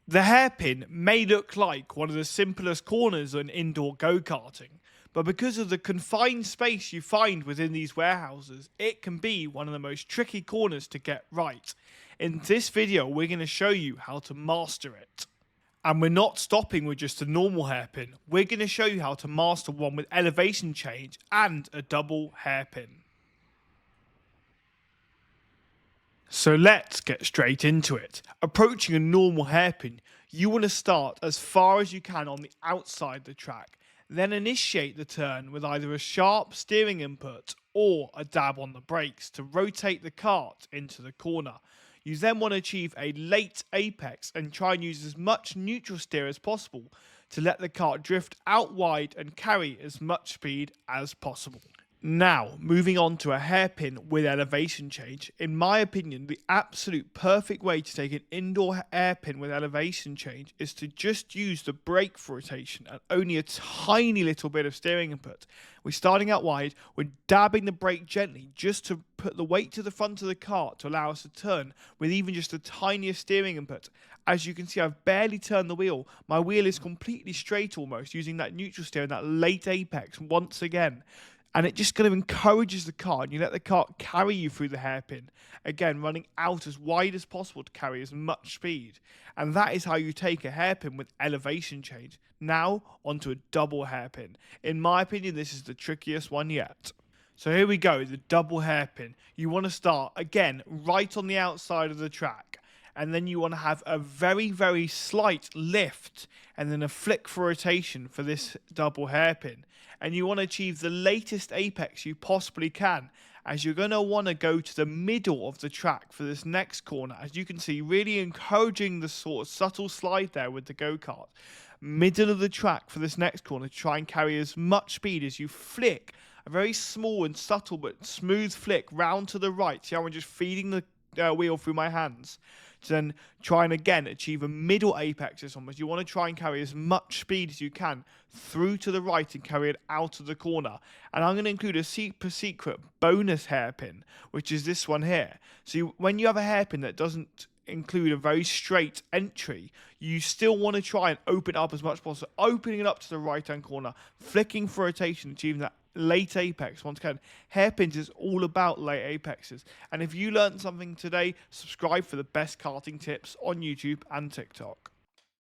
The hairpin may look like one of the simplest corners in indoor go-karting, but because of the confined space you find within these warehouses, it can be one of the most tricky corners to get right. In this video, we're going to show you how to master it. And we're not stopping with just a normal hairpin, we're going to show you how to master one with elevation change and a double hairpin. So let's get straight into it. Approaching a normal hairpin, you want to start as far as you can on the outside of the track, then initiate the turn with either a sharp steering input or a dab on the brakes to rotate the kart into the corner. You then want to achieve a late apex and try and use as much neutral steer as possible to let the kart drift out wide and carry as much speed as possible. Now, moving on to a hairpin with elevation change. In my opinion, the absolute perfect way to take an indoor hairpin with elevation change is to just use the brake for rotation and only a tiny little bit of steering input. We're starting out wide, we're dabbing the brake gently just to put the weight to the front of the cart to allow us to turn with even just the tiniest steering input. As you can see, I've barely turned the wheel. My wheel is completely straight almost, using that neutral steer and that late apex once again. And it just kind of encourages the car, and you let the car carry you through the hairpin. Again, running out as wide as possible to carry as much speed. And that is how you take a hairpin with elevation change. Now, onto a double hairpin. In my opinion, this is the trickiest one yet. So here we go, the double hairpin. You want to start, again, right on the outside of the track. And then you want to have a very, very slight lift and then a flick for rotation for this double hairpin. And you want to achieve the latest apex you possibly can, as you're going to want to go to the middle of the track for this next corner. As you can see, really encouraging the sort of subtle slide there with the go-kart. Middle of the track for this next corner to try and carry as much speed as you flick. A very small and subtle but smooth flick round to the right. See how I'm just feeding the wheel through my hands to then try and again achieve a middle apex. This almost you want to try and carry as much speed as you can through to the right and carry it out of the corner. And I'm going to include a super secret bonus hairpin, which is this one here. So when you have a hairpin that doesn't include a very straight entry, you still want to try and open it up as much as possible, opening it up to the right hand corner, flicking for rotation, achieving that late apex. Once again, hairpins is all about late apexes. And if you learned something today, subscribe for the best karting tips on YouTube and TikTok.